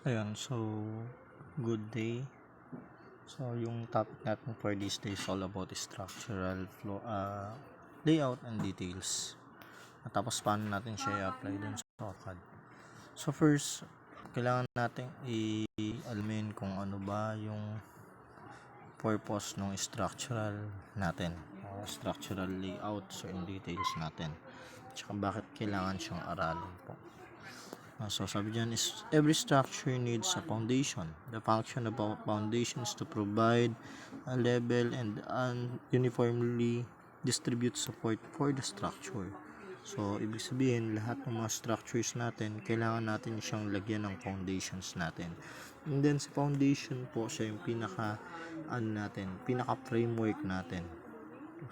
Ayun, so good day. So yung topic natin for this day is all about structural flow, layout and details. At tapos paano natin siya i-apply dun sa AutoCAD. So first, kailangan natin i-alamin kung ano ba yung purpose ng structural natin, structural layout and details natin. Tsaka bakit kailangan siyang aralin po. So sabi dyan is every structure needs a foundation. The function of a foundation is to provide a level and uniformly distribute support for the structure. So ibig sabihin lahat ng mga structures natin kailangan natin siyang lagyan ng foundations natin. And then sa foundation po siya yung pinaka framework natin.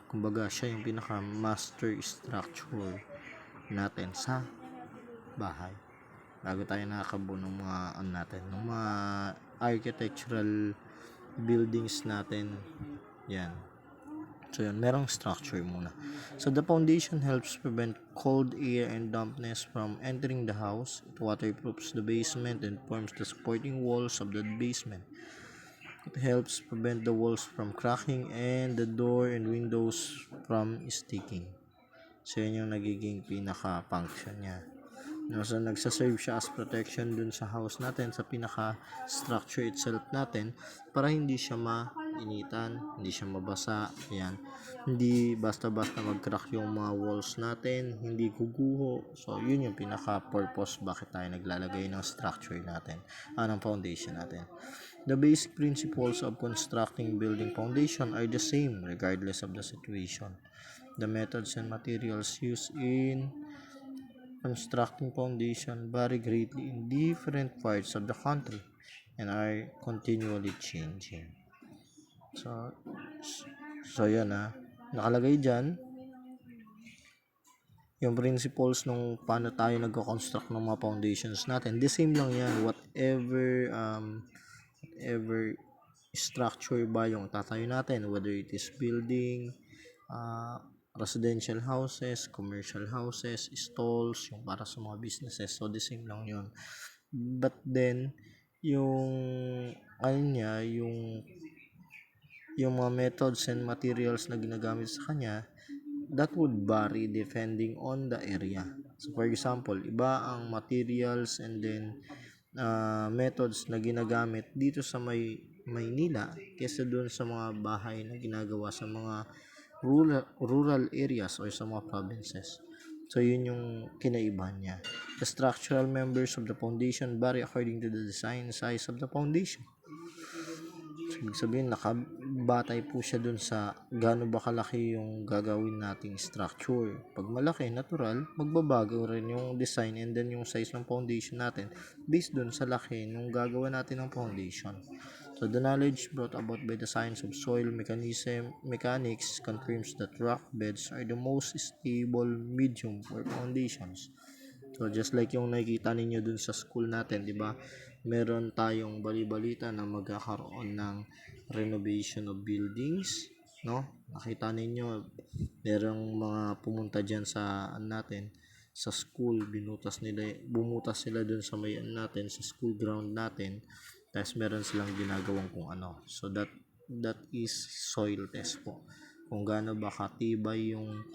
Kumbaga siya yung pinaka master structure natin sa bahay bago tayo nakakabuo ng mga ng mga architectural buildings natin. Yan. So yun, merong structure muna. So the foundation helps prevent cold air and dampness from entering the house. It waterproofs the basement and forms the supporting walls of the basement. It helps prevent the walls from cracking and the door and windows from sticking. So yun yung nagiging pinaka-function niya. So nagsaserve siya as protection dun sa house natin, sa pinaka-structure itself natin, para hindi siya mainitan, hindi siya mabasa, yan. Hindi basta-basta mag-crack yung mga walls natin, hindi guguho. So yun yung pinaka-purpose bakit tayo naglalagay ng structure natin, ng foundation natin. The basic principles of constructing building foundation are the same regardless of the situation. The methods and materials used in constructing foundation vary greatly in different parts of the country and are continually changing. So yan nakalagay dyan yung principles nung paano tayo nagko-construct ng mga foundations natin. The same lang yan, whatever structure ba yung tatayo natin, whether it is building, residential houses, commercial houses, stalls, yung para sa mga businesses. So the same lang yun. But then yung yung mga methods and materials na ginagamit sa kanya, that would vary depending on the area. So for example, iba ang materials and then methods na ginagamit dito sa Maynila kaysa doon sa mga bahay na ginagawa sa mga rural areas or sa mga provinces. So yun yung kinaibahan niya. The structural members of the foundation vary according to the design size of the foundation. So, ibig sabihin nakabatay po siya dun sa gaano ba kalaki yung gagawin nating structure. Pag malaki, natural, magbabago rin yung design and then yung size ng foundation natin based dun sa laki nung gagawa natin ng foundation. So the knowledge brought about by the science of soil mechanics confirms that rock beds are the most stable medium for foundations. So just like yung nakikita ninyo dun sa school natin, di ba? Meron tayong bali-balita na magkakaroon ng renovation of buildings, no? Nakita ninyo, merong mga pumunta diyan sa natin sa school, bumutas sila dun sa natin sa school ground natin. Tapos meron silang ginagawang kung ano. So that is soil test po. Kung gaano ba katibay yung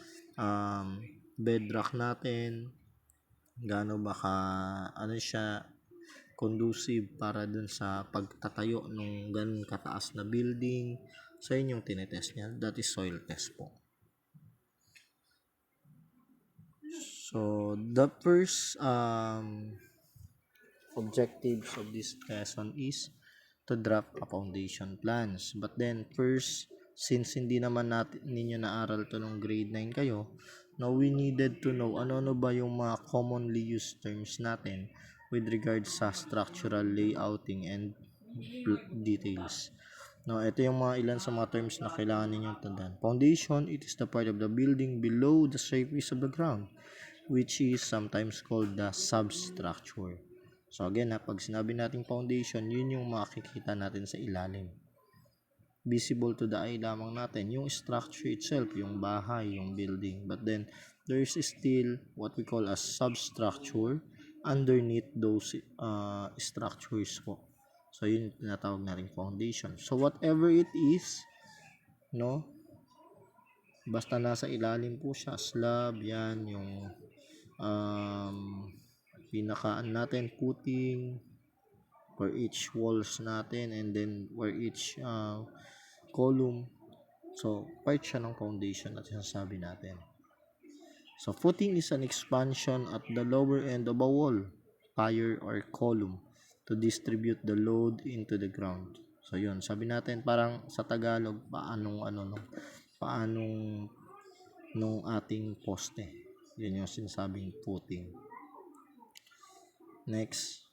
bedrock natin, gaano ba siya conducive para dun sa pagtatayo ng ganun kataas na building. So yun yung tinetest niya. That is soil test po. So the first objectives of this lesson is to draft a foundation plans. But then first, since hindi naman ninyo naaral to nung grade 9 kayo, now we needed to know ano ba yung mga commonly used terms natin with regards sa structural layouting and details. Now, ito yung mga ilan sa mga terms na kailangan ninyong tandaan. Foundation, it is the part of the building below the surface of the ground, which is sometimes called the substructure. So again, pag sinabi nating foundation, yun yung makikita natin sa ilalim. Visible to the eye lamang natin yung structure itself, yung bahay, yung building. But then, there's still what we call a substructure underneath those structures po. So yun yung tinatawag na ring foundation. So whatever it is, no, basta nasa ilalim po siya, slab, yan yung pinakaan natin, footing for each walls natin, and then for each column. So part siya ng foundation at sinasabi natin. So footing is an expansion at the lower end of a wall, pier, or column to distribute the load into the ground. So yun, sabi natin parang sa Tagalog, paanong nung ating poste. Yun yung sinasabing footing. Next.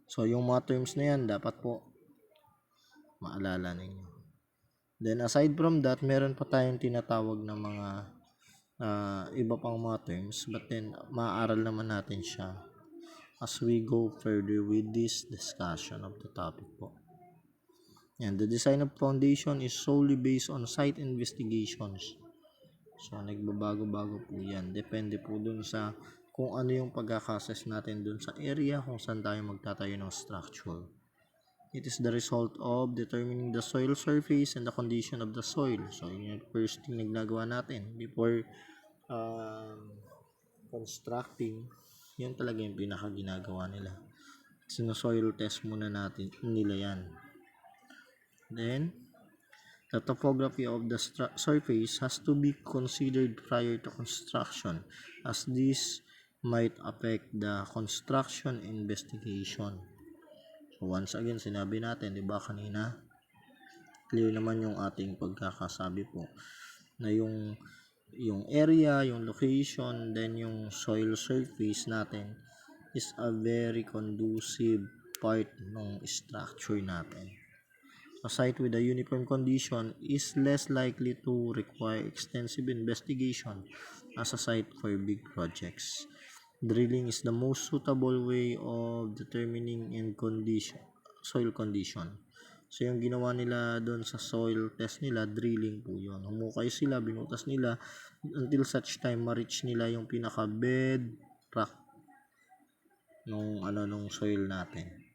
So yung mga terms na yan, dapat po maalala ninyo. Then aside from that, meron pa tayong tinatawag na mga iba pang mga terms, but then maaaral naman natin siya as we go further with this discussion of the topic po. And the design of foundation is solely based on site investigations. So nagbabago-bago po yan. Depende po dun sa kung ano yung pagkaka-assess natin dun sa area kung saan tayo magtatayo ng structure. It is the result of determining the soil surface and the condition of the soil. So yun yung first thing na ginagawa natin before constructing. Yan talaga yung pinaka ginagawa nila. Sino-soil test muna natin nila yan. Then the topography of the surface has to be considered prior to construction, as this might affect the construction investigation. So once again, sinabi natin, di ba kanina, clear naman yung ating pagkakasabi po na yung area, yung location, then yung soil surface natin is a very conducive part ng structure natin. A site with a uniform condition is less likely to require extensive investigation as a site for big projects. Drilling is the most suitable way of determining soil condition. So yung ginawa nila doon sa soil test nila, drilling po yun. Humukay sila, binutas nila until such time ma-reach nila yung pinaka bedrock nung soil natin.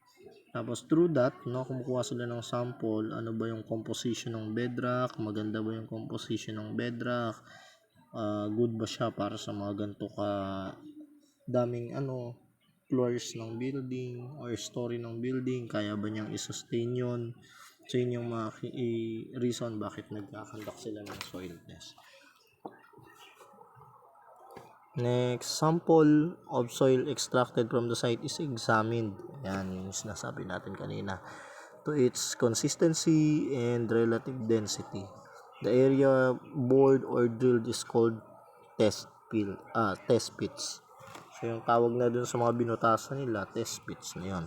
Tapos through that, kumukuha sila ng sample, ano ba yung composition ng bedrock, maganda ba yung composition ng bedrock, good ba siya para sa mga ganito ka daming floors ng building or story ng building, kaya ba niyang i-sustain yun. So yun yung mga reason bakit nagkakandak sila ng soil test. Next, sample of soil extracted from the site is examined. Yan yung sinasabi natin kanina. To its consistency and relative density. The area bored or drilled is called test pits. So yung tawag na dun sa mga binutasan nila, test pits na yun.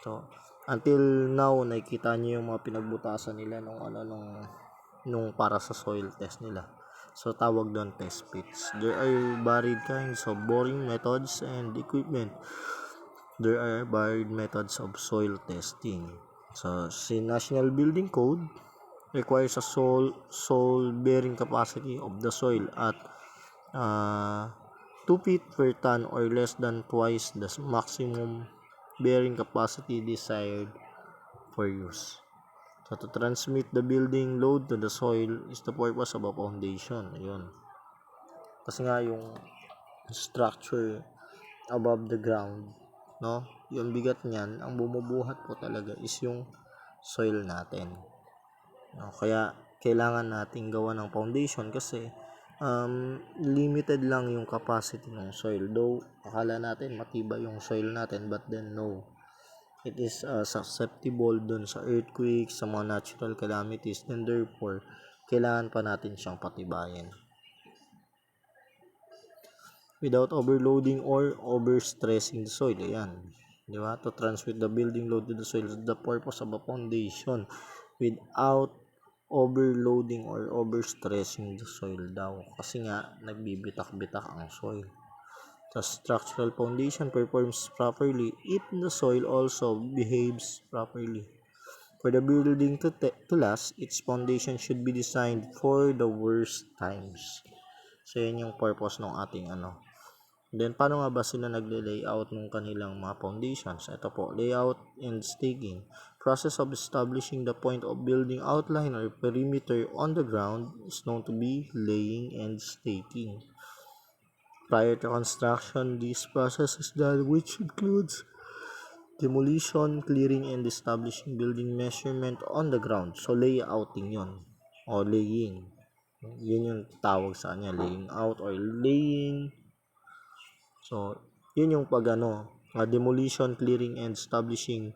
So until now, nakikita niyo yung mga pinagbutasan nila nung para sa soil test nila. So tawag doon test pits. There are varied kinds of boring methods and equipment. There are varied methods of soil testing. So si National Building Code requires a soil bearing capacity of the soil at 2 feet per ton or less than twice the maximum bearing capacity desired for use. So to transmit the building load to the soil is the purpose of a foundation. Ayun. Kasi nga yung structure above the ground, no? Yung bigat niyan, ang bumubuhat po talaga is yung soil natin. No? Kaya kailangan nating gawa ng foundation kasi limited lang yung capacity ng soil. Though akala natin matibay yung soil natin, but then no. It is susceptible dun sa earthquakes, sa mga natural calamities, and therefore kailangan pa natin siyang patibayin without overloading or overstressing the soil. Ayan, di ba? To transmit the building load to the soil is the purpose of a foundation without overloading or overstressing the soil daw, kasi nga nagbibitak-bitak ang soil. The structural foundation performs properly if the soil also behaves properly. For the building to last, its foundation should be designed for the worst times. So yan yung purpose ng ating Then, paano nga ba sila nagle-layout ng kanilang mga foundations? Ito po, layout and staking. Process of establishing the point of building outline or perimeter on the ground is known to be laying and staking. Prior to construction, this process is done, which includes demolition, clearing, and establishing building measurement on the ground. So, layouting yon o laying. Yun yung tawag sa kanya, laying out or laying. So, yun yung demolition, clearing, and establishing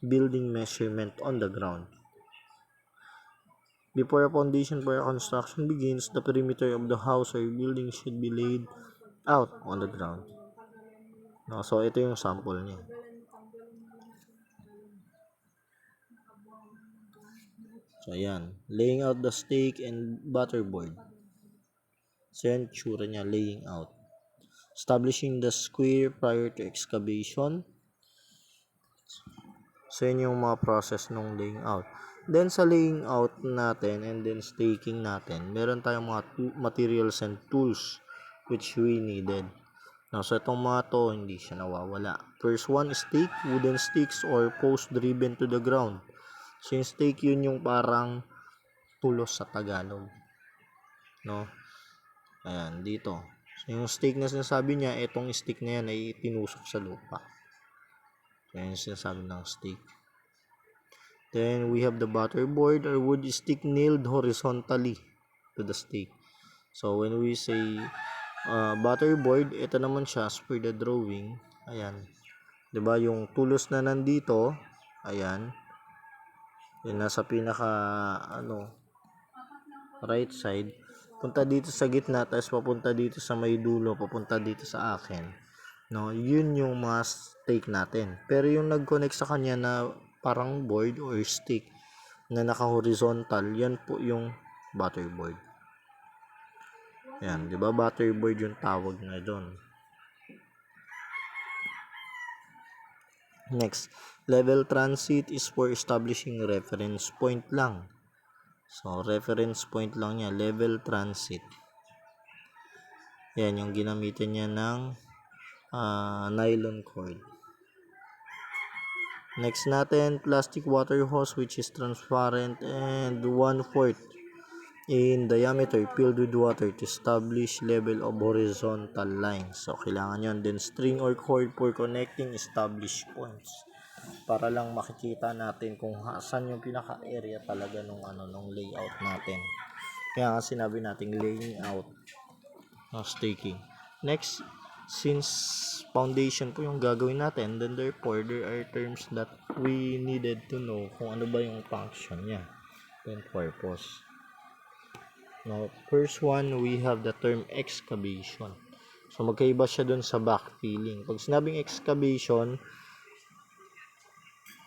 building measurement on the ground. Before a foundation for a construction begins, the perimeter of the house or building should be laid out on the ground. No, so, ito yung sample niya. So, ayan. Laying out the stake and butterboard. So, yan, tsura niya, laying out. Establishing the square prior to excavation. So, yun yung mga process ng laying out. Then, sa laying out natin and then staking natin, meron tayong mga materials and tools which we needed. Now, so itong mga to, hindi siya nawawala. First one, stake, wooden sticks or post driven to the ground. So, yung stake, yun yung parang tulos sa Tagalog. No? Ayan, dito. So, yung stake na sinasabi niya, itong stick na yan ay tinusok sa lupa. So, yan yung sinasabi ng stake. Then, we have the butterboard or wood stick nailed horizontally to the stake. So, when we say butterboard, ito naman siya as per the drawing. Ayan. Diba, yung tulos na nandito, ayan. Yung nasa pinaka, right side. Punta dito sa gitna, tapos papunta dito sa may dulo, papunta dito sa akin. No, yun yung mga stake natin. Pero yung nag-connect sa kanya na parang board or stick na naka-horizontal, yan po yung butterboard. Yan, di ba? Butterboard yung tawag na doon. Next, level transit is for establishing reference point lang. So, reference point lang niya, level transit. Yan, yung ginamitan niya ng nylon cord. Next natin, plastic water hose which is transparent and 1/4 in diameter filled with water to establish level of horizontal lines. So, kailangan yun. Then, string or cord for connecting established points. Para lang makikita natin kung saan yung pinaka-area talaga nung layout natin. Kaya nga sinabi natin laying out ng staking. Next, since foundation po yung gagawin natin, then therefore there are terms that we needed to know kung ano ba yung function niya and purpose. Now, first one, we have the term excavation. So, magkaiba siya dun sa backfilling. Pag sinabing excavation,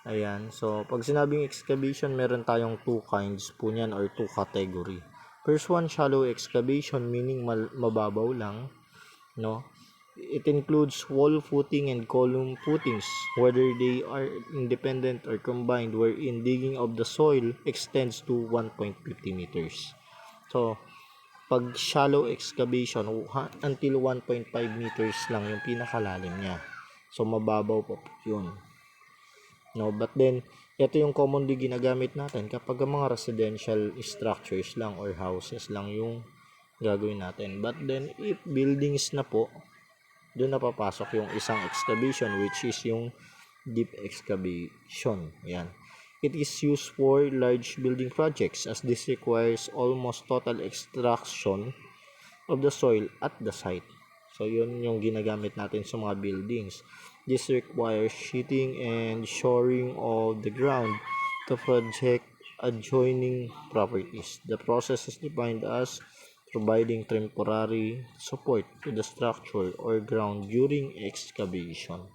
ayan, so pag sinabing excavation, meron tayong two kinds po niyan or two category. First one, shallow excavation, meaning mababaw lang, no? It includes wall footing and column footings, whether they are independent or combined, wherein digging of the soil extends to 1.50 meters. So, pag shallow excavation, until 1.5 meters lang yung pinakalalim niya. So, mababaw po yun. No, but then, ito yung commonly ginagamit natin kapag ang mga residential structures lang or houses lang yung gagawin natin. But then, if buildings na po, doon na papasok yung isang excavation which is yung deep excavation. Yan. It is used for large building projects as this requires almost total extraction of the soil at the site. So, yun yung ginagamit natin sa mga buildings. This requires sheeting and shoring of the ground to project adjoining properties. The process is defined as providing temporary support to the structure or ground during excavation.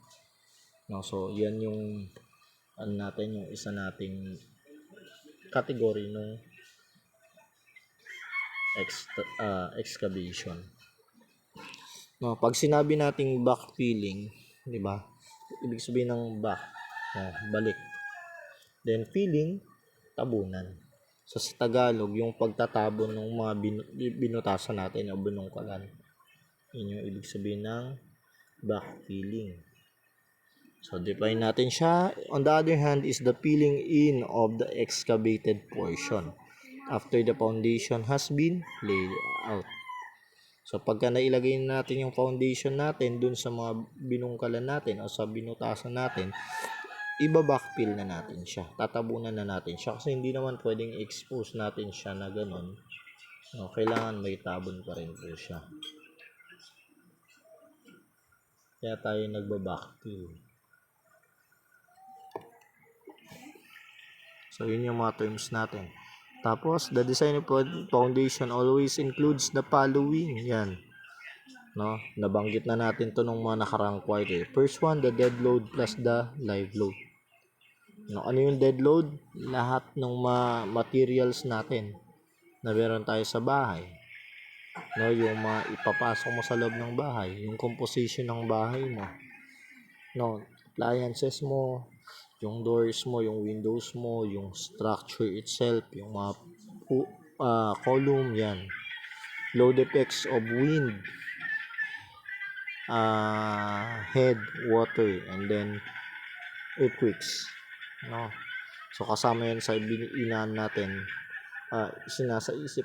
No, so, yan yung yung isa nating category ng excavation. No, pag sinabi nating backfilling, di ba? Ibig sabihin ng back, balik. Then filling, tabunan. So, sa Tagalog, yung pagtatabon ng mga binutasan natin o binungkalan. Yun yung ibig sabihin ng backfilling. So, define natin siya. On the other hand is the filling in of the excavated portion after the foundation has been laid out. So, pagka nailagay natin yung foundation natin dun sa mga binungkalan natin o sa binutasan natin, iba-backfill na natin siya. Tatabunan na natin siya kasi hindi naman pwedeng expose natin siya na ganun. No, kailangan may tabon pa rin po siya. Kaya tayo nagba-backfill. So, yun yung mga terms natin. Tapos, the design of foundation always includes the following. Yan. No? Nabanggit na natin to nung mga nakarang quarter. First one, the dead load plus the live load. No, ano yung dead load? Lahat ng materials natin na meron tayo sa bahay. No, yung ipapasok mo sa loob ng bahay, yung composition ng bahay mo. No, appliances mo, yung doors mo, yung windows mo, yung structure itself, yung mga column, yan. Load effects of wind, head, water, and then earthquakes. No? So, kasama yan sa inaan natin, sinasaisip,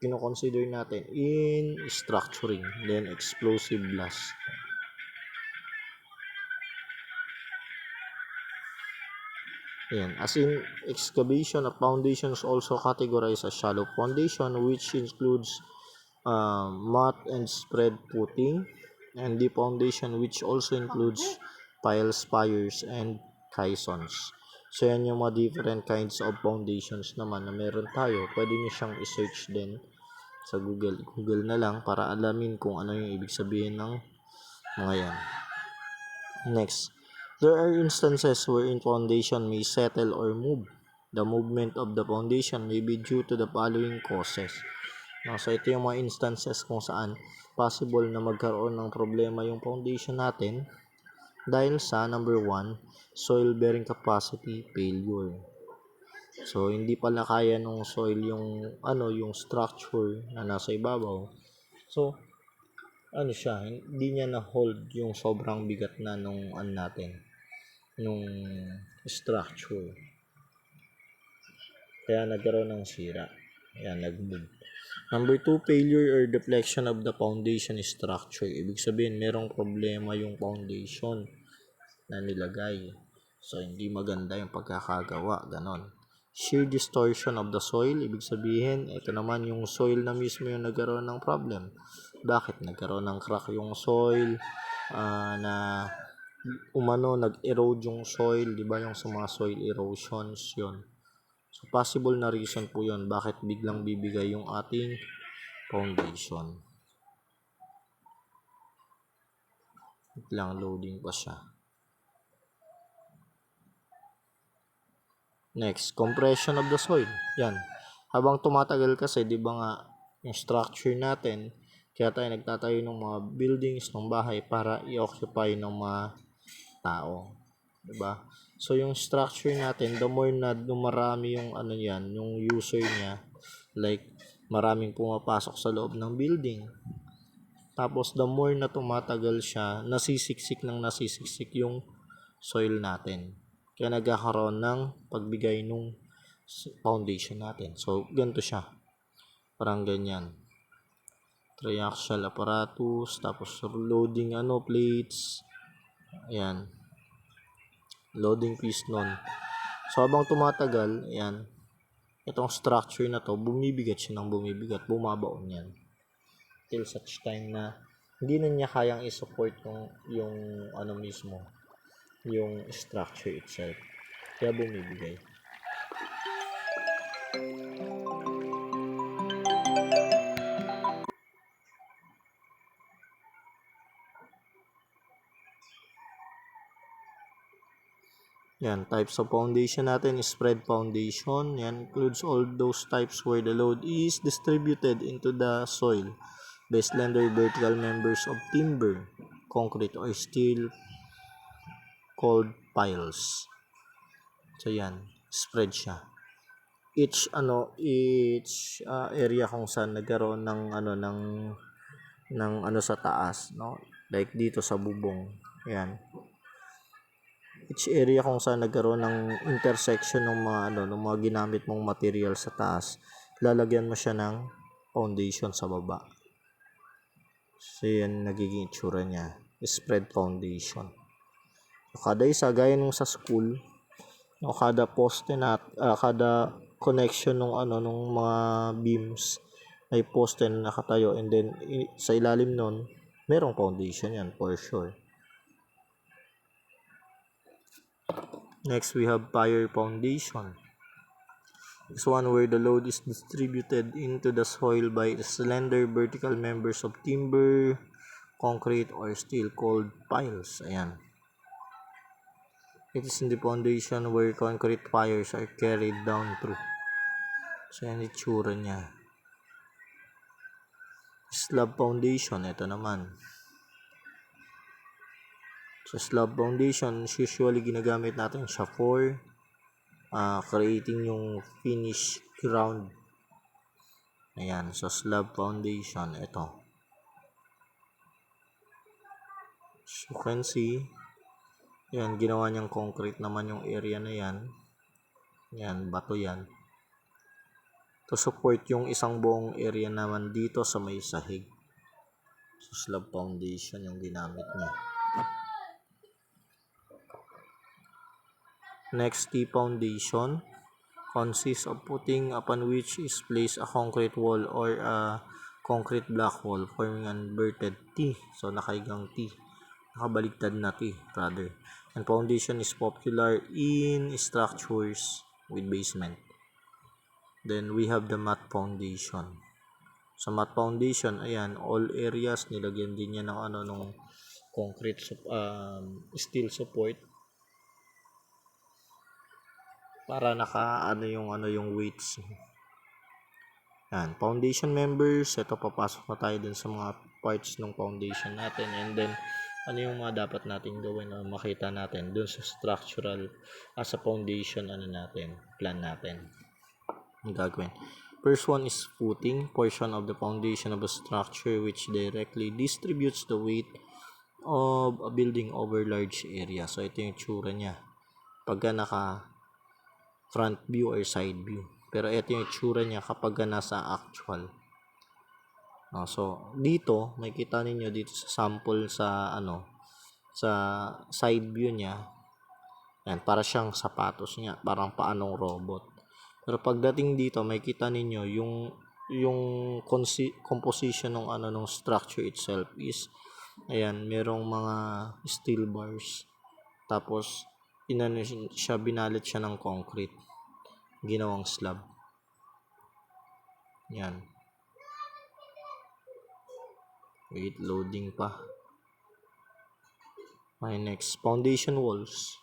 kino-consider natin in structuring, then explosive blast. Yan. As in, excavation of foundation is also categorized as shallow foundation, which includes mat and spread footing, and deep foundation, which also includes piles, spires, and caissons. So, yan yung mga different kinds of foundations naman na meron tayo. Pwede nyo siyang i-search din sa Google. Google na lang para alamin kung ano yung ibig sabihin ng mga yan. Next. There are instances wherein foundation may settle or move. The movement of the foundation may be due to the following causes. So, ito yung mga instances kung saan possible na magkaroon ng problema yung foundation natin dahil sa number 1, soil bearing capacity failure. So, hindi pala kaya ng soil yung structure na nasa ibabaw. So, hindi niya na-hold yung sobrang bigat na nung structure. Kaya nagkaroon ng sira. Kaya nag-move. Number 2, failure or deflection of the foundation structure. Ibig sabihin, merong problema yung foundation na nilagay. So, hindi maganda yung pagkakagawa. Ganon. Shear distortion of the soil. Ibig sabihin, ito naman yung soil na mismo yung nagkaroon ng problem. Bakit? Nagkaroon ng crack yung soil, na nag-erode yung soil, di ba? Yung sa mga soil erosions, yun. So, possible na reason po yun bakit biglang bibigay yung ating foundation. Biglang loading pa siya. Next, compression of the soil. Yan. Habang tumatagal kasi, di ba nga, yung structure natin, kaya tayo nagtatayo ng mga buildings, ng bahay para i-occupy ng mga tao. Diba? So, yung structure natin, the more na dumarami yung yung user niya, like, maraming pumapasok sa loob ng building. Tapos, the more na tumatagal siya, nasisiksik yung soil natin. Kaya nagkakaroon ng pagbigay nung foundation natin. So, ganito siya. Parang ganyan. Triaxial apparatus, tapos loading plates. Ayan. Loading piston. So, habang tumatagal, ayan, itong structure na to, bumibigat siya ng bumibigat, bumabaon yan. Till such time na hindi na niya kayang i-support yung mismo, yung structure itself. Kaya bumibigay. Yan, types of foundation natin is spread foundation. Yan includes all those types where the load is distributed into the soil by slender vertical members of timber, concrete, or steel called piles. So yan, spread siya. Each area kung saan nagkaroon ng ng ano sa taas, no? Like dito sa bubong. Ayan. Each area kung saan nagkaroon ng intersection ng mga ano, ng mga ginamit mong material sa taas, lalagyan mo siya ng foundation sa baba. So yan nagiging itsura niya, spread foundation. So, kada isa gaya nung sa school, no, kada poste kada connection ng ano nung mga beams ay poste na nakatayo, and then sa ilalim nun merong foundation yan for sure. Next, we have pier foundation. This one where the load is distributed into the soil by slender vertical members of timber, concrete, or steel called piles. Ayan. It is in the foundation where concrete piers are carried down through. So, yan itsura niya. Slab foundation, ito naman. So, slab foundation, usually ginagamit natin siya for creating yung finish ground. Ayan, so slab foundation, ito. So, you can see, yan, ginawa niyang concrete naman yung area na yan. Yan, bato yan. To support yung isang buong area naman dito sa may sahig. So, slab foundation yung ginamit niya. Next, T-foundation consists of putting upon which is placed a concrete wall or a concrete block wall forming an inverted T. So, nakaigang T. Nakabaligtad na T, rather. And foundation is popular in structures with basement. Then, we have the mat foundation. Sa mat foundation, ayan, all areas, nilagyan din niya ng ano, nung concrete steel support para yung weights. Yan, foundation members, ito papasok na tayo dun sa mga parts ng foundation natin, and then ano yung mga dapat natin gawin o makita natin dun sa structural as a foundation plan natin ang gagawin. First one is footing, portion of the foundation of a structure which directly distributes the weight of a building over large area. So ito yung tsura niya pagka naka front view or side view. Pero ito yung itsura niya kapag nasa actual. So, dito, makikita ninyo dito sa sample sa sa side view niya. Yan, para siyang sapatos niya, parang paanong robot. Pero pagdating dito, makikita ninyo yung composition ng ng structure itself is ayan, merong mga steel bars. Tapos binalit siya ng concrete, ginawang slab. Yan, wait, loading pa. Okay, next, foundation walls.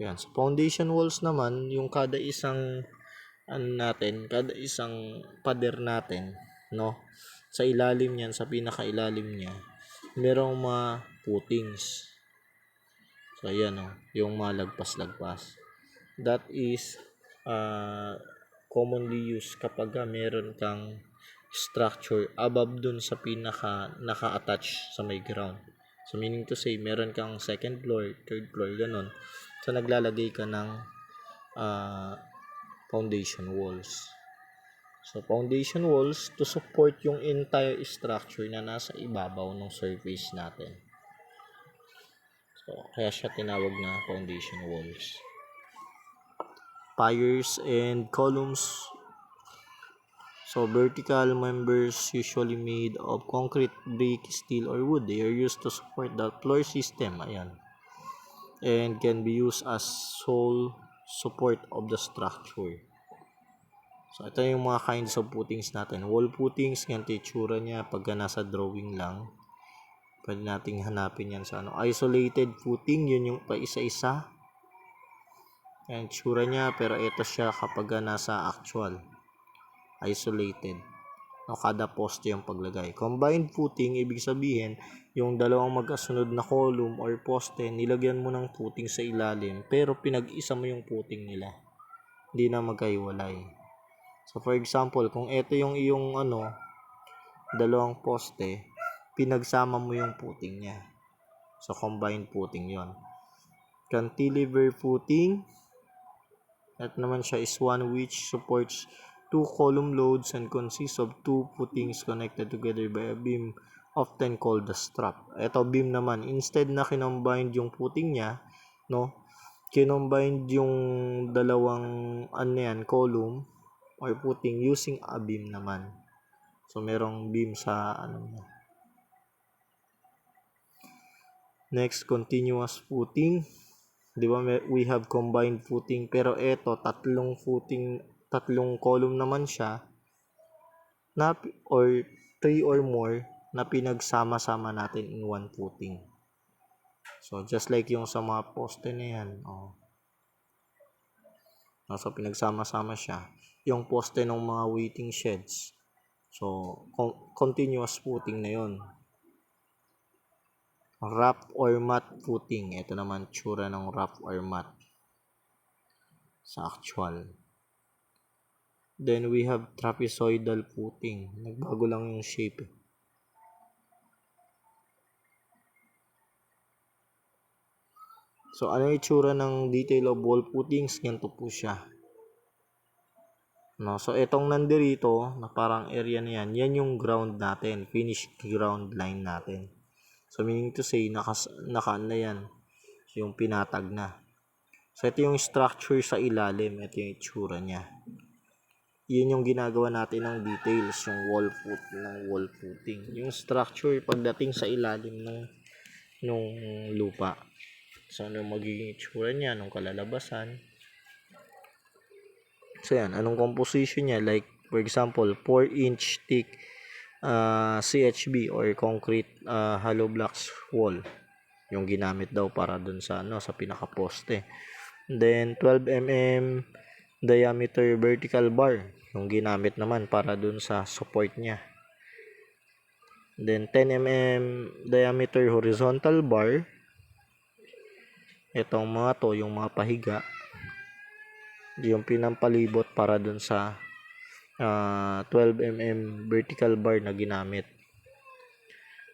Yan, so foundation walls naman, yung kada isang kada isang pader natin, no, sa ilalim niyan, sa pinakailalim niya, merong mga footings. So ayan, yung mga lagpas-lagpas. That is commonly used kapag meron kang structure above dun sa pinaka naka-attach sa may ground. So meaning to say, meron kang second floor, third floor, ganun. So naglalagay ka ng foundation walls. So foundation walls to support yung entire structure na nasa ibabaw ng surface natin. So kaya siya tinawag na foundation walls. Piers and columns. So vertical members usually made of concrete, brick, steel, or wood. They are used to support the floor system. Ayan. And can be used as sole support of the structure. So ito yung mga kinds of footings natin. Wall footings, ganito itsura niya pagka nasa drawing lang. Pwede nating hanapin yan sa isolated footing, yun yung pa isa-isa. Yan itsura niya, pero ito siya kapag nasa actual. Isolated. Kada poste yung paglagay. Combined footing, ibig sabihin, yung dalawang magkasunod na column or poste, nilagyan mo ng footing sa ilalim, pero pinag-isa mo yung footing nila. Hindi na magkahiwalay. So for example, kung ito yung iyong dalawang poste, pinagsama mo yung footing niya. So, combined footing yon. Cantilever footing, at naman siya is one which supports two column loads and consists of two footings connected together by a beam often called the strap. Ito beam naman, instead na kinombined yung footing niya, no, kinombined yung dalawang column or footing using a beam naman. So merong beam sa niya. Next, continuous footing. Di ba, we have combined footing, pero ito tatlong column naman siya na or 3 or more na pinagsama-sama natin in one footing. So just like yung sa mga poste na yan, so pinagsama-sama siya. Yung poste ng mga waiting sheds, so continuous footing na yon. Rough or mat footing. Ito naman tsura ng rough or mat sa actual. Then we have trapezoidal footing. Nagbago lang yung shape. So ano yung itsura ng detail of wall footings? Ganito po siya. No, so itong nandirito na parang area na yan yung ground natin, finished ground line natin. So meaning to say, nakaan na yan, yung pinatag na. So ito yung structure sa ilalim, ito yung itsura niya. Yun yung ginagawa natin ng details, yung wall footing. Yung structure pagdating sa ilalim nung lupa. So ano magiging itsura niya, nung kalalabasan. So yan, anong composition niya? Like for example, 4-inch thick CHB or concrete hollow blocks wall yung ginamit daw para dun sa sa pinaka-poste. Then 12 mm diameter vertical bar yung ginamit naman para dun sa support niya. Then 10 mm diameter horizontal bar, itong mga to yung mga pahiga, yung pinampalibot para dun sa 12 mm vertical bar na ginamit.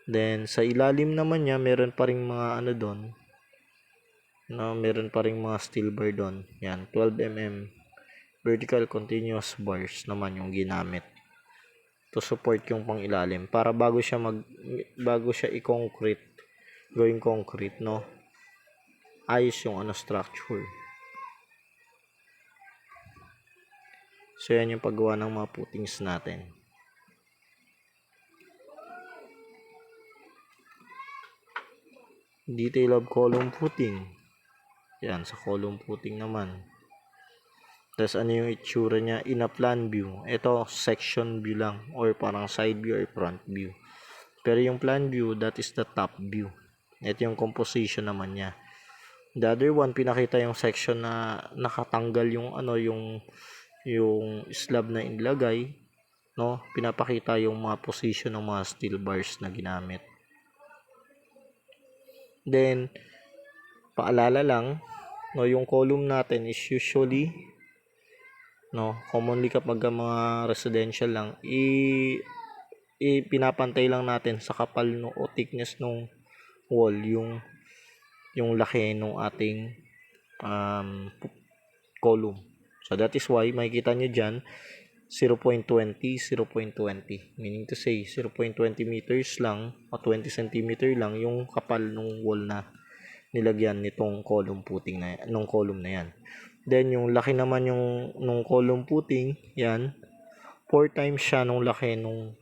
Then sa ilalim naman niya meron pa ring mga doon, meron pa ring mga steel bar doon. Yan, 12 mm vertical continuous bars naman yung ginamit to support yung pang ilalim para bago siya i-concrete, gawing concrete, no, ayos yung structure. So yan yung paggawa ng mga footings natin. Detail of column footing. Yan, sa column footing naman. Tapos ano yung itsura niya in a plan view. Ito, section view lang or parang side view or front view. Pero yung plan view, that is the top view. Ito yung composition naman niya. The other one, pinakita yung section na nakatanggal yung yung slab na inilagay, no? Pinapakita yung mga position ng mga steel bars na ginamit. Then paalala lang, no, yung column natin is usually, no, commonly kapag mga residential lang, pinapantay lang natin sa kapal o thickness ng wall yung laki ng ating column. So that is why makikita nyo dyan 0.20, meaning to say 0.20 meters lang o 20 cm lang yung kapal ng wall na nilagyan nitong column footing na yan, nung column na yan. Then yung laki naman nung column footing, yan 4 times siya nung laki nung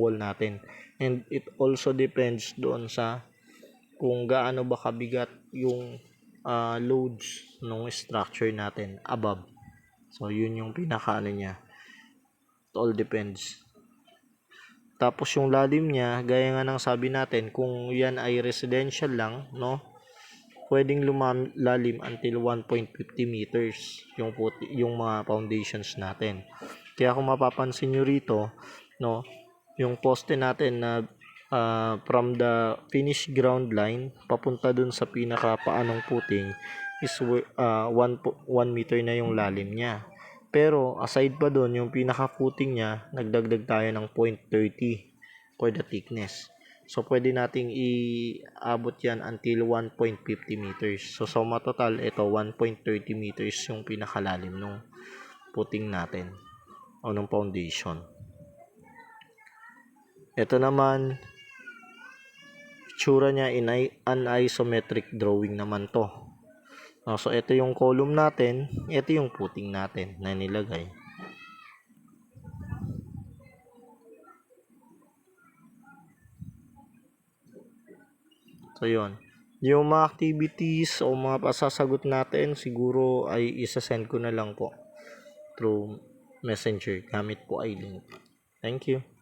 wall natin. And it also depends doon sa kung gaano ba kabigat yung loads ng structure natin above. So yun yung pinakaano niya. It all depends. Tapos yung lalim niya, gaya nga ng sabi natin, kung yan ay residential lang, no, pwedeng lumalim until 1.50 meters yung mga foundations natin. Kaya kung mapapansin nyo rito, no, yung poste natin na from the finished ground line papunta dun sa pinaka paanong footing is 1 meter na yung lalim niya. Pero aside pa doon, yung pinaka footing niya, nagdagdag tayo ng 0.30 for the thickness. So, pwede nating iabot yan until 1.50 meters. So, sa total, ito 1.30 meters yung pinakalalim ng puting natin o ng foundation. Ito naman, itsura niya in an isometric drawing naman to. So, ito yung column natin, ito yung puting natin na nilagay. So, yun. Yung mga activities o mga pasasagot natin, siguro ay isa-send ko na lang po through Messenger gamit po ay link. Thank you.